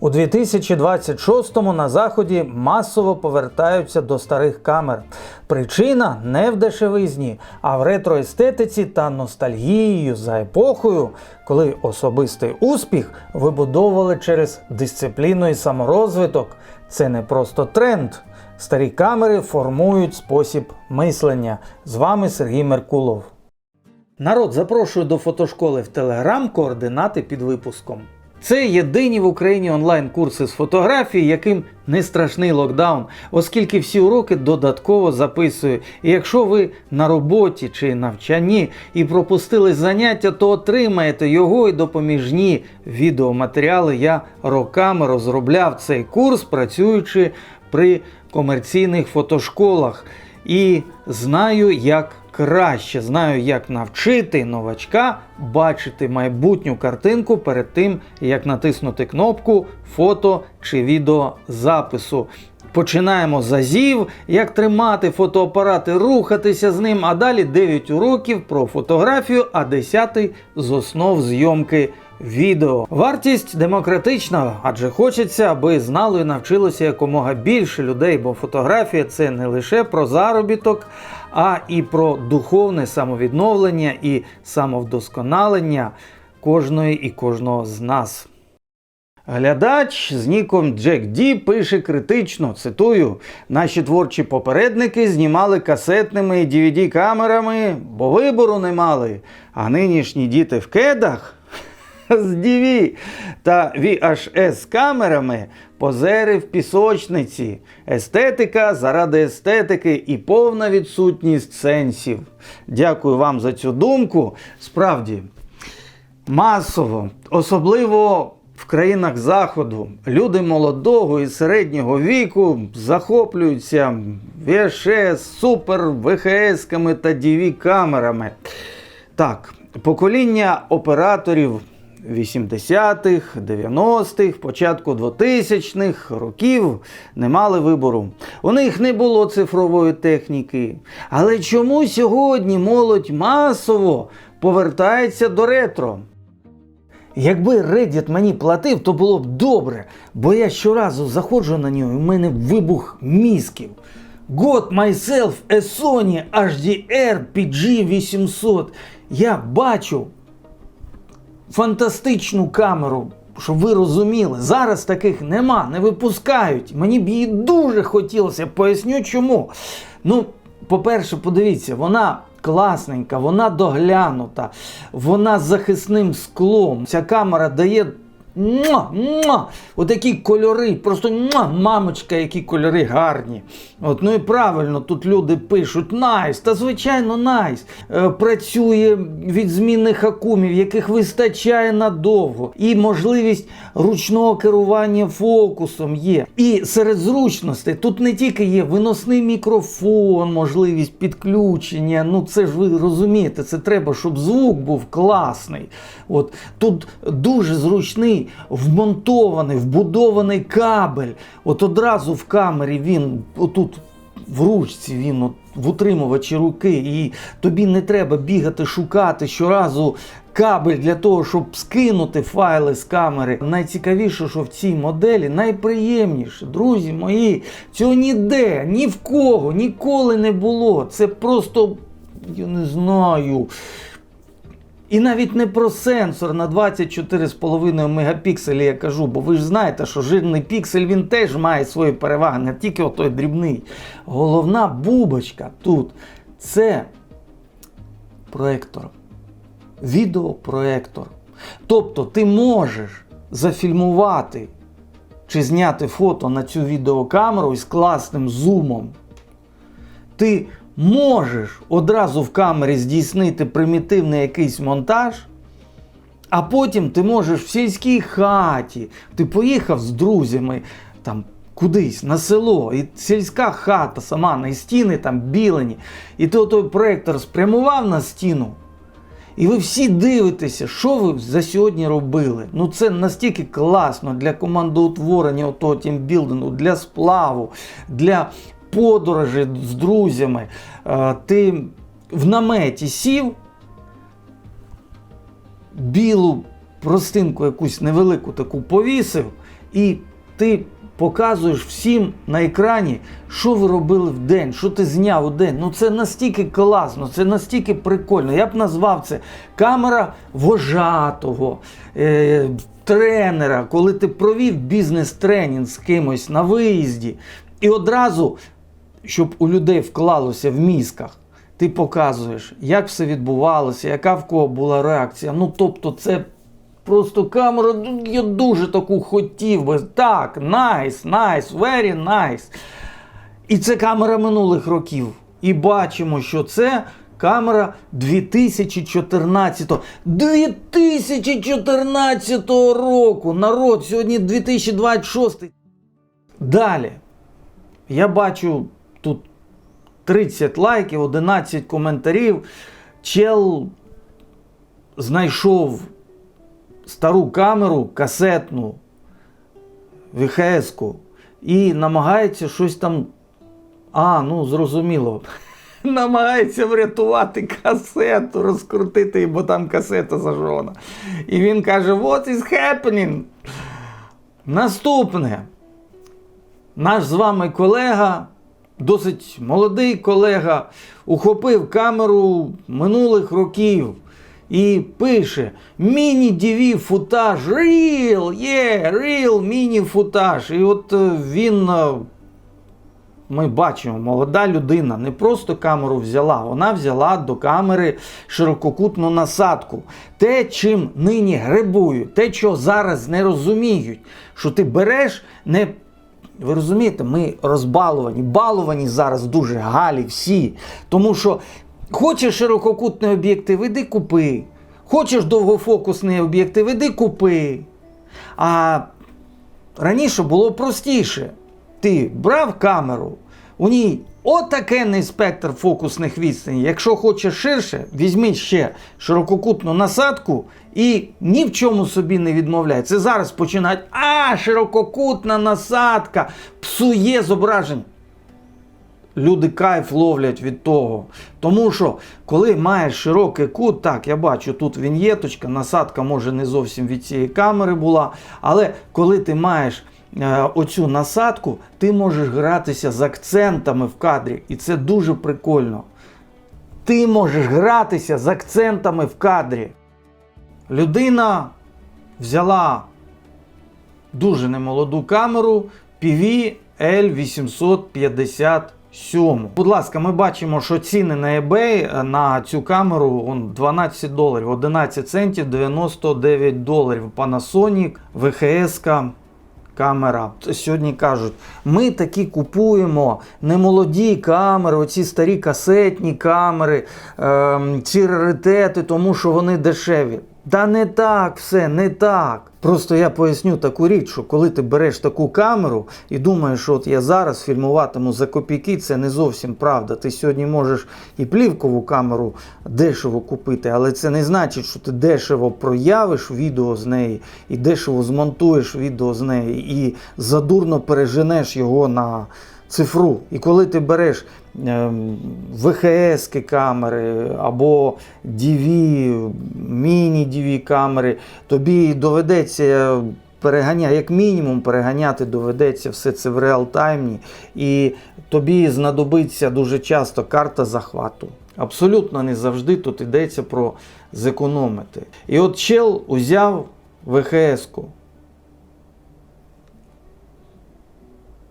У 2026-му на Заході масово повертаються до старих камер. Причина не в дешевизні, а в ретроестетиці та ностальгією за епохою, коли особистий успіх вибудовували через дисципліну і саморозвиток. Це не просто тренд. Старі камери формують спосіб мислення. З вами Сергій Меркулов. Народ, запрошую до фотошколи в Телеграм, координати під випуском. Це єдині в Україні онлайн-курси з фотографії, яким не страшний локдаун, оскільки всі уроки додатково записую. І якщо ви на роботі чи навчанні і пропустили заняття, то отримаєте його і допоміжні відеоматеріали. Я роками розробляв цей курс, працюючи при комерційних фотошколах. І знаю, як краще, знаю, як навчити новачка бачити майбутню картинку перед тим, як натиснути кнопку фото чи відеозапису. Починаємо з азів, як тримати фотоапарат і рухатися з ним, а далі 9 уроків про фотографію, а 10 з основ зйомки відео. Вартість демократична, адже хочеться, аби знало і навчилося якомога більше людей, бо фотографія – це не лише про заробіток, а і про духовне самовідновлення і самовдосконалення кожної і кожного з нас. Глядач з ніком Джек Ді пише критично, цитую: «Наші творчі попередники знімали касетними і DVD-камерами, бо вибору не мали, а нинішні діти в кедах з DV та VHS камерами, позери в пісочниці, естетика заради естетики і повна відсутність сенсів». Дякую вам за цю думку. Справді, масово, особливо в країнах Заходу, люди молодого і середнього віку захоплюються VHS, супер VHS-ками та DV-камерами. Так, покоління операторів 80-х, 90-х, початку 2000-х років не мали вибору. У них не було цифрової техніки. Але чому сьогодні молодь масово повертається до ретро? Якби Reddit мені платив, то було б добре, бо я щоразу заходжу на нього і в мене вибух мізків. Got myself a Sony HDR PG800. Я бачу фантастичну камеру, щоб ви розуміли. Зараз таких нема, не випускають. Мені б її дуже хотілося, поясню чому. Ну, по-перше, подивіться, вона класненька, вона доглянута, вона з захисним склом. Ця камера дає отакі кольори, просто мамочка, які кольори гарні. От, ну і правильно, тут люди пишуть найс, та звичайно найс. Працює від змінних акумів, яких вистачає надовго. І можливість ручного керування фокусом є. І серед зручностей тут не тільки є виносний мікрофон, можливість підключення, ну це ж ви розумієте, це треба, щоб звук був класний. От, тут дуже зручний вмонтований, вбудований кабель. От одразу в камері він, отут в ручці він, от, в утримувачі руки, і тобі не треба бігати, шукати щоразу кабель для того, щоб скинути файли з камери. Найцікавіше, що в цій моделі, найприємніше, друзі мої, цього ніде, ні в кого, ніколи не було. Це просто, я не знаю. І навіть не про сенсор на 24,5 мегапікселі я кажу, бо ви ж знаєте, що жирний піксель, він теж має свої переваги, не тільки отой дрібний. Головна бубочка тут – це проектор, відеопроектор. Тобто ти можеш зафільмувати чи зняти фото на цю відеокамеру із класним зумом. Ти можеш одразу в камері здійснити примітивний якийсь монтаж, а потім ти можеш в сільській хаті, ти поїхав з друзями там кудись на село, і сільська хата сама, на стіни там білені, і ти той проектор спрямував на стіну, і ви всі дивитеся, що ви за сьогодні робили. Ну це настільки класно для командоутворення отого тімбілдингу, для сплаву, для подорожі з друзями. Ти в наметі сів, білу простинку якусь невелику таку повісив, і ти показуєш всім на екрані, що ви робили в день, що ти зняв у день. Ну це настільки класно, це настільки прикольно. Я б назвав це камера вожатого, тренера, коли ти провів бізнес-тренінг з кимось на виїзді. І одразу, щоб у людей вклалося в мізках, ти показуєш, як все відбувалося, яка в кого була реакція. Ну тобто це просто камера, я дуже таку хотів би. Так, nice, very nice. І це камера минулих років. І бачимо, що це камера 2014 року. Народ, сьогодні 2026. Далі. Я бачу тут 30 лайків, 11 коментарів. Чел знайшов стару камеру, касетну, VHS-ку, і намагається щось там, зрозуміло, намагається врятувати касету, розкрутити її, бо там касета зажжена. І він каже, what is happening? Наступне. Наш з вами колега, досить молодий колега, ухопив камеру минулих років і пише міні-DV футаж, real міні-футаж. І от він, ми бачимо, молода людина не просто камеру взяла, вона взяла до камери ширококутну насадку. Те, чим нині гребують, те, що зараз не розуміють, що ти береш, ви розумієте, ми баловані зараз дуже галі всі, тому що хочеш ширококутний об'єктив, іди купи. Хочеш довгофокусний об'єктив, іди купи. А раніше було простіше. Ти брав камеру, у ній отакенний спектр фокусних відстаней. Якщо хочеш ширше, візьми ще ширококутну насадку і ні в чому собі не відмовляй. Це зараз починають, ширококутна насадка псує зображення. Люди кайф ловлять від того. Тому що, коли маєш широкий кут, так, я бачу, тут віньєточка, насадка може не зовсім від цієї камери була, але коли ти маєш оцю насадку, ти можеш гратися з акцентами в кадрі. І це дуже прикольно. Ти можеш гратися з акцентами в кадрі. Людина взяла дуже немолоду камеру PV L857. Будь ласка, ми бачимо, що ціни на eBay на цю камеру $12, 11 центів, $99. Panasonic, VHS камера. Сьогодні кажуть, ми такі купуємо немолоді камери, оці старі касетні камери, ці раритети, тому що вони дешеві. Та не так все, не так. Просто я поясню таку річ, що коли ти береш таку камеру і думаєш, що от я зараз фільмуватиму за копійки, це не зовсім правда. Ти сьогодні можеш і плівкову камеру дешево купити, але це не значить, що ти дешево проявиш відео з неї і дешево змонтуєш відео з неї і задурно переженеш його на цифру. І коли ти береш VHS камери або DV, міні-DV камери, тобі доведеться як мінімум переганяти доведеться все це в реал-таймі, і тобі знадобиться дуже часто карта захвату. Абсолютно не завжди тут йдеться про зекономити. І от чел узяв VHS-ку.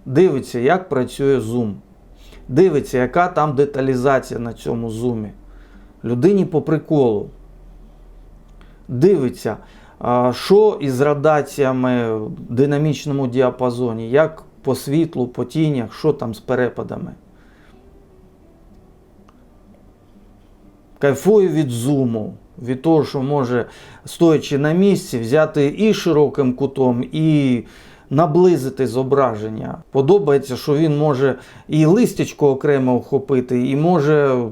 Дивиться, як працює зум. Дивиться, яка там деталізація на цьому зумі. Людині по приколу. Дивиться, що із градаціями в динамічному діапазоні, як по світлу, по тінях, що там з перепадами. Кайфує від зуму, від того, що може, стоячи на місці, взяти і широким кутом, і наблизити зображення. Подобається, що він може і листячко окремо охопити, і може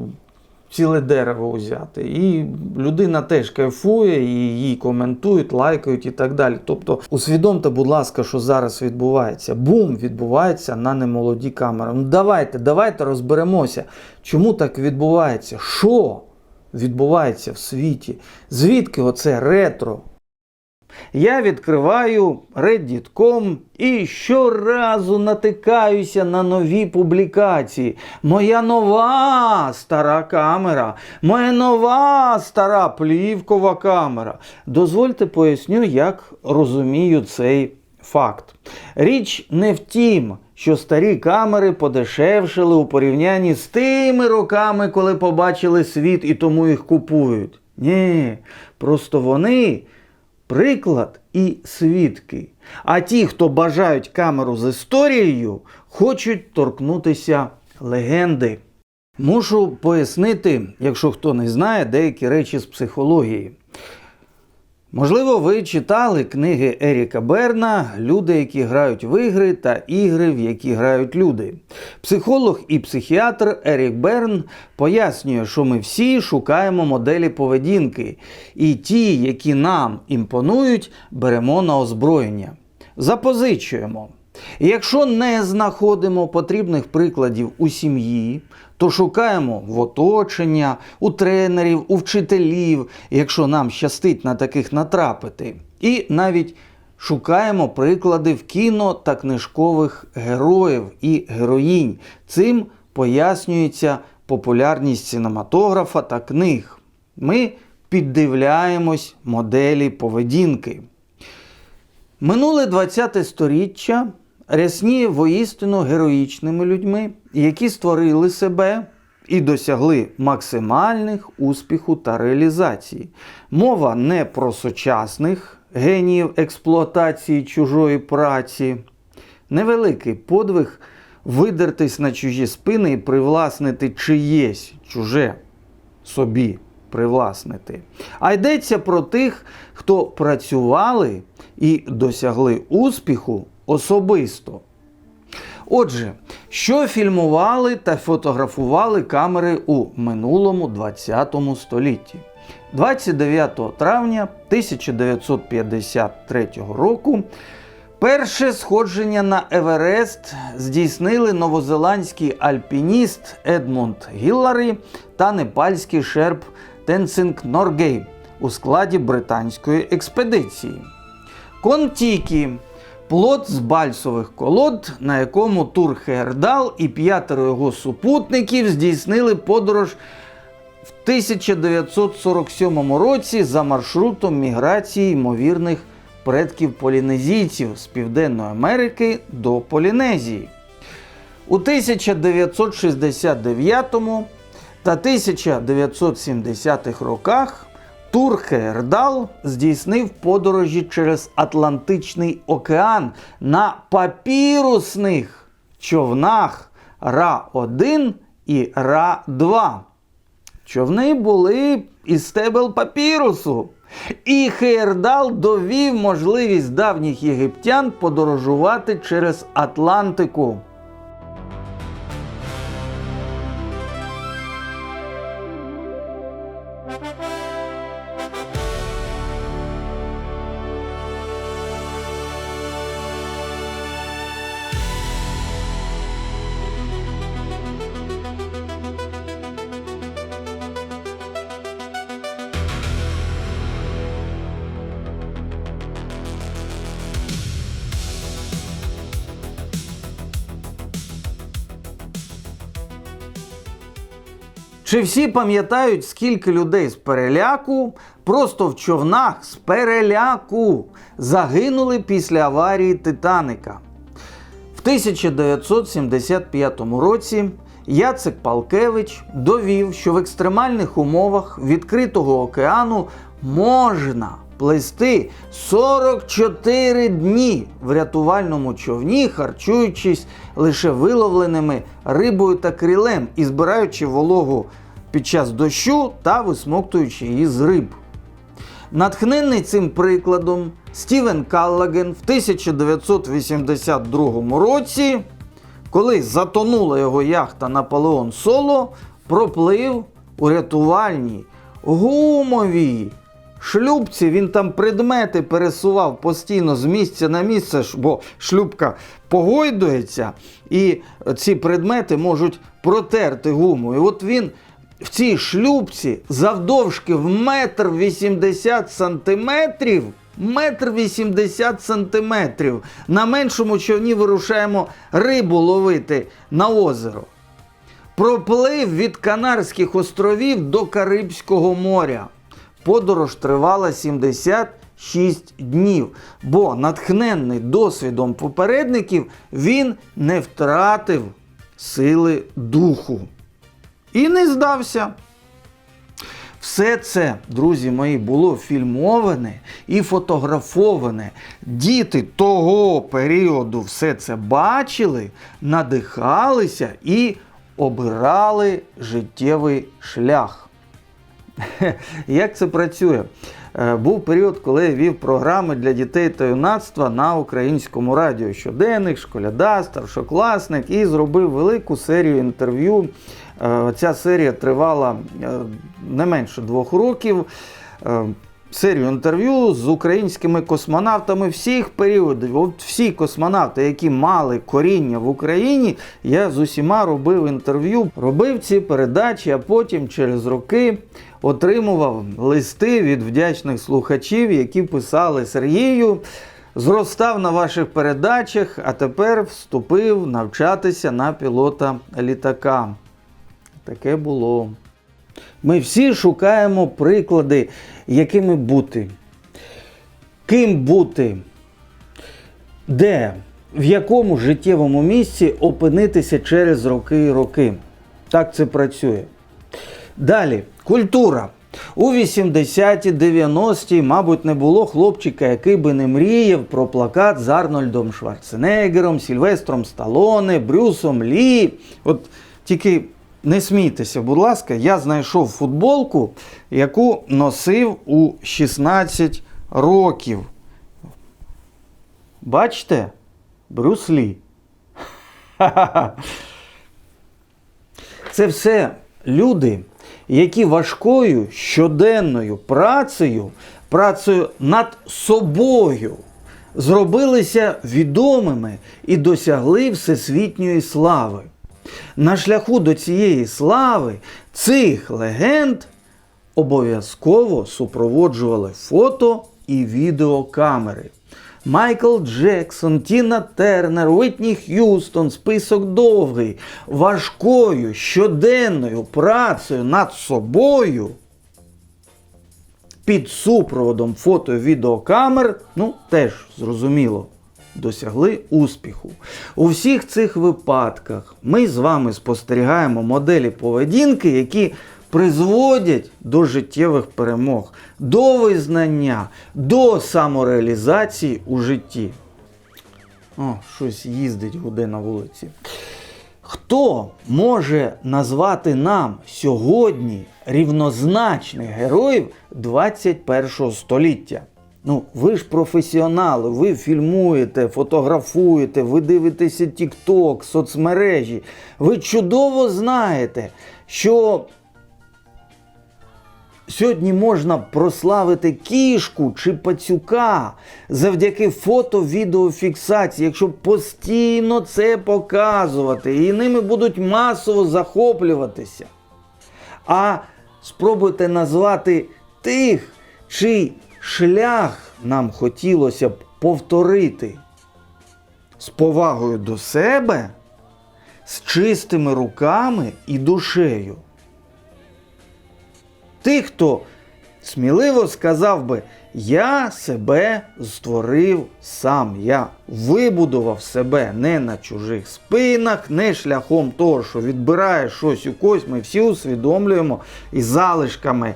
ціле дерево взяти. І людина теж кайфує, і її коментують, лайкають і так далі. Тобто усвідомте, будь ласка, що зараз відбувається. Бум відбувається на немолоді камери. Ну давайте розберемося, чому так відбувається. Що відбувається в світі? Звідки оце ретро? Я відкриваю Reddit.com і щоразу натикаюся на нові публікації. Моя нова стара камера, моя нова стара плівкова камера. Дозвольте поясню, як розумію цей факт. Річ не в тім, що старі камери подешевшили у порівнянні з тими роками, коли побачили світ і тому їх купують. Ні, просто вони приклад і свідки. А ті, хто бажають камеру з історією, хочуть торкнутися легенди. Мушу пояснити, якщо хто не знає, деякі речі з психології. Можливо, ви читали книги Еріка Берна «Люди, які грають в ігри» та «Ігри, в які грають люди». Психолог і психіатр Ерік Берн пояснює, що ми всі шукаємо моделі поведінки, і ті, які нам імпонують, беремо на озброєння. Запозичуємо. І якщо не знаходимо потрібних прикладів у сім'ї, то шукаємо в оточення, у тренерів, у вчителів, якщо нам щастить на таких натрапити. І навіть шукаємо приклади в кіно та книжкових героїв і героїнь. Цим пояснюється популярність кінематографа та книг. Ми піддивляємось моделі поведінки. Минуле 20-те сторіччя рясніє воістину героїчними людьми, які створили себе і досягли максимальних успіху та реалізації. Мова не про сучасних геніїв експлуатації чужої праці. Невеликий подвиг видертись на чужі спини і привласнити чиєсь чуже собі привласнити. А йдеться про тих, хто працювали і досягли успіху особисто. Отже, що фільмували та фотографували камери у минулому 20 столітті? 29 травня 1953 року перше сходження на Еверест здійснили новозеландський альпініст Едмунд Гілларі та непальський шерп Тенцинг Норгей у складі британської експедиції. Кон-Тікі – плот з бальсових колод, на якому Тур Хеердал і 5 його супутників здійснили подорож в 1947 році за маршрутом міграції ймовірних предків полінезійців з Південної Америки до Полінезії. У 1969 та 1970 роках Тур Хеердал здійснив подорожі через Атлантичний океан на папірусних човнах Ра-1 і Ра-2. Човни були із стебел папірусу. І Хеердал довів можливість давніх єгиптян подорожувати через Атлантику. Чи всі пам'ятають, скільки людей з переляку, просто в човнах з переляку, загинули після аварії Титаніка? В 1975 році Яцек Палкевич довів, що в екстремальних умовах відкритого океану можна плисти 44 дні в рятувальному човні, харчуючись лише виловленими рибою та крилем і збираючи вологу під час дощу та висмоктуючи її з риб. Натхнений цим прикладом, Стівен Каллаген в 1982 році, коли затонула його яхта «Наполеон Соло», проплив у рятувальній гумовій шлюпці. Він там предмети пересував постійно з місця на місце, бо шлюпка погойдується і ці предмети можуть протерти гуму. І от він в цій шлюпці завдовжки в 1,80 сантиметрів 1,80 м. На меншому човні вирушаємо рибу ловити на озеро. Проплив від Канарських островів до Карибського моря. Подорож тривала 76 днів, бо, натхненний досвідом попередників, він не втратив сили духу і не здався. Все це, друзі мої, було фільмоване і фотографоване. Діти того періоду все це бачили, надихалися і обирали життєвий шлях. Як це працює? Був період, коли я вів програми для дітей та юнацтва на українському радіо. Щоденник, школяда, старшокласник, і зробив велику серію інтерв'ю. Ця серія тривала не менше 2 років. Серію інтерв'ю з українськими космонавтами всіх періодів. От всі космонавти, які мали коріння в Україні, я з усіма робив інтерв'ю, робив ці передачі, а потім через роки отримував листи від вдячних слухачів, які писали: Сергію, зростав на ваших передачах, а тепер вступив навчатися на пілота літака. Таке було. Ми всі шукаємо приклади, якими бути, ким бути, де, в якому життєвому місці опинитися через роки і роки. Так це працює. Далі, культура. У 80-ті, 90-ті, мабуть, не було хлопчика, який би не мріяв про плакат з Арнольдом Шварценеггером, Сільвестром Сталлоне, Брюсом Лі. От тільки не смійтеся, будь ласка, я знайшов футболку, яку носив у 16 років. Бачите? Брюс Лі. Це все люди, які важкою щоденною працею над собою зробилися відомими і досягли всесвітньої слави. На шляху до цієї слави цих легенд обов'язково супроводжували фото і відеокамери. Майкл Джексон, Тіна Тернер, Уітні Х'юстон, список довгий. Важкою щоденною працею над собою під супроводом фото і відеокамер, теж зрозуміло, досягли успіху. У всіх цих випадках ми з вами спостерігаємо моделі поведінки, які призводять до життєвих перемог, до визнання, до самореалізації у житті. Щось їздить, гуде на вулиці. Хто може назвати нам сьогодні рівнозначних героїв 21 століття? Ви ж професіонали, ви фільмуєте, фотографуєте, ви дивитеся TikTok, соцмережі. Ви чудово знаєте, що сьогодні можна прославити кішку чи пацюка завдяки фото-відеофіксації, якщо постійно це показувати, і ними будуть масово захоплюватися. А спробуйте назвати тих, чий шлях нам хотілося б повторити з повагою до себе, з чистими руками і душею. Тих, хто сміливо сказав би: я себе створив сам, я вибудував себе не на чужих спинах, не шляхом того, що відбирає щось у когось. Ми всі усвідомлюємо із залишками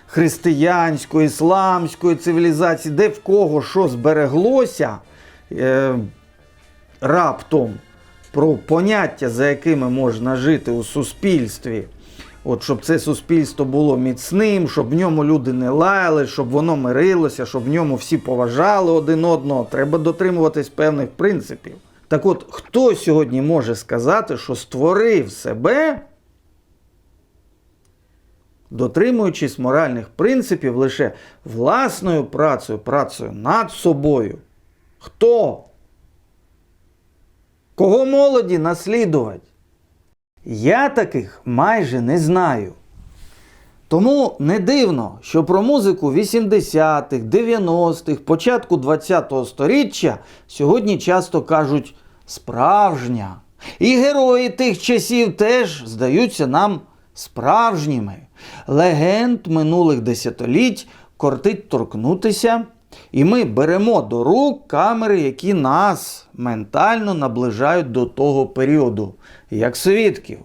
християнської, ісламської цивілізації, де в кого що збереглося раптом, про поняття, за якими можна жити у суспільстві. Щоб це суспільство було міцним, щоб в ньому люди не лаяли, щоб воно мирилося, щоб в ньому всі поважали один одного. Треба дотримуватись певних принципів. Так от, хто сьогодні може сказати, що створив себе, дотримуючись моральних принципів лише власною працею над собою? Хто? Кого молоді наслідувати? Я таких майже не знаю. Тому не дивно, що про музику 80-х, 90-х, початку 20-го сторіччя сьогодні часто кажуть «справжня». І герої тих часів теж здаються нам справжніми. Легенд минулих десятиліть кортить торкнутися, і ми беремо до рук камери, які нас ментально наближають до того періоду, як свідків.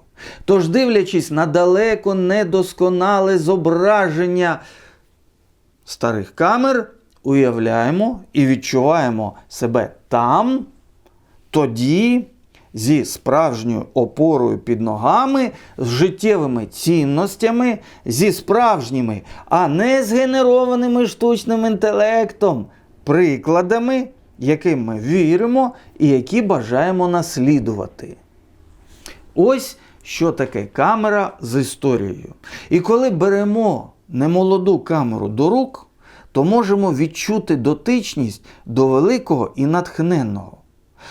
Тож, дивлячись на далеко недосконале зображення старих камер, уявляємо і відчуваємо себе там, тоді, зі справжньою опорою під ногами, з життєвими цінностями, зі справжніми, а не згенерованими штучним інтелектом, прикладами, яким ми віримо і які бажаємо наслідувати. Ось що таке камера з історією. І коли беремо немолоду камеру до рук, то можемо відчути дотичність до великого і натхненного.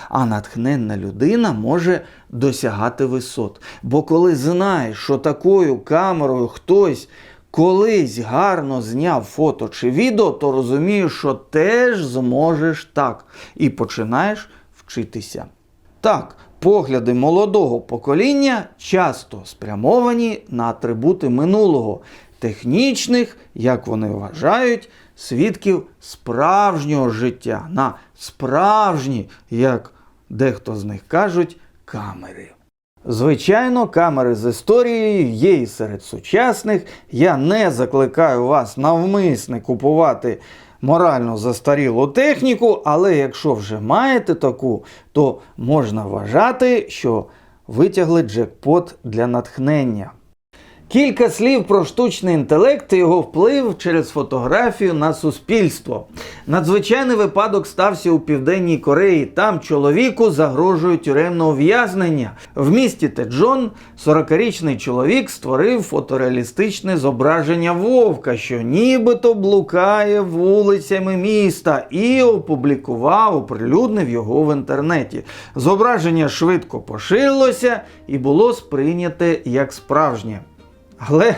А натхненна людина може досягати висот. Бо коли знаєш, що такою камерою хтось колись гарно зняв фото чи відео, то розумієш, що теж зможеш так. І починаєш вчитися. Так, погляди молодого покоління часто спрямовані на атрибути минулого, технічних, як вони вважають, свідків справжнього життя, на справжні, як дехто з них кажуть, камери. Звичайно, камери з історією є і серед сучасних. Я не закликаю вас навмисне купувати морально застарілу техніку, але якщо вже маєте таку, то можна вважати, що витягли джекпот для натхнення. Кілька слів про штучний інтелект і його вплив через фотографію на суспільство. Надзвичайний випадок стався у Південній Кореї. Там чоловіку загрожує тюремне ув'язнення. В місті Теджон 40-річний чоловік створив фотореалістичне зображення вовка, що нібито блукає вулицями міста, і оприлюднив його в інтернеті. Зображення швидко поширилося і було сприйняте як справжнє. Але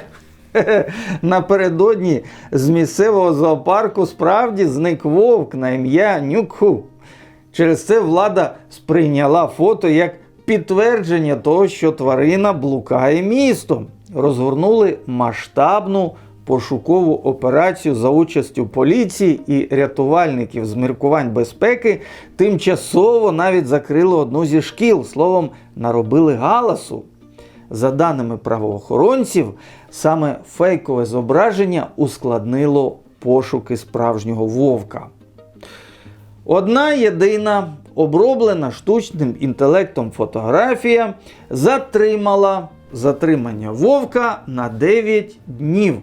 напередодні з місцевого зоопарку справді зник вовк на ім'я Нюкху. Через це влада сприйняла фото як підтвердження того, що тварина блукає містом. Розгорнули масштабну пошукову операцію за участю поліції і рятувальників з міркувань безпеки. Тимчасово навіть закрили одну зі шкіл, словом, наробили галасу. За даними правоохоронців, саме фейкове зображення ускладнило пошуки справжнього вовка. Одна єдина оброблена штучним інтелектом фотографія затримала затримання вовка на 9 днів.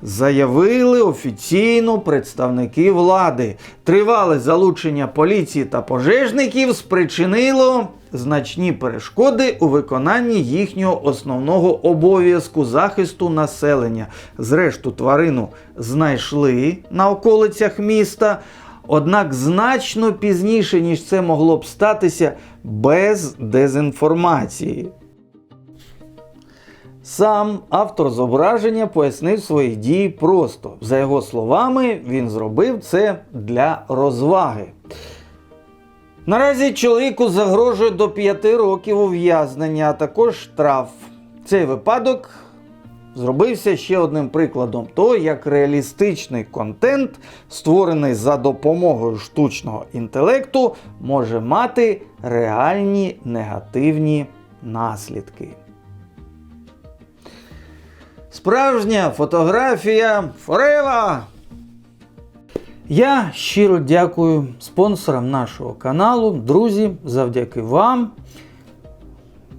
Заявили офіційно представники влади. Тривале залучення поліції та пожежників спричинило значні перешкоди у виконанні їхнього основного обов'язку захисту населення. Зрештою, тварину знайшли на околицях міста, однак значно пізніше, ніж це могло б статися без дезінформації. Сам автор зображення пояснив свої дії просто. За його словами, він зробив це для розваги. Наразі чоловіку загрожує до 5 років ув'язнення, а також штраф. Цей випадок зробився ще одним прикладом того, як реалістичний контент, створений за допомогою штучного інтелекту, може мати реальні негативні наслідки. Справжня фотографія forever! Я щиро дякую спонсорам нашого каналу. Друзі, завдяки вам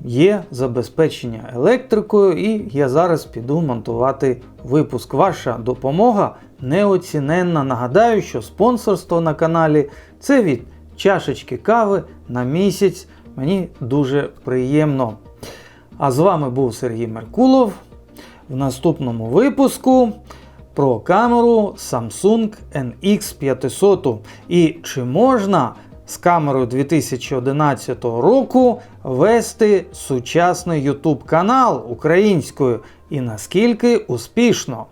є забезпечення електрикою, і я зараз піду монтувати випуск. Ваша допомога неоціненна. Нагадаю, що спонсорство на каналі – це від чашечки кави на місяць. Мені дуже приємно. А з вами був Сергій Меркулов. В наступному випуску про камеру Samsung NX500 і чи можна з камерою 2011 року вести сучасний YouTube канал українською і наскільки успішно.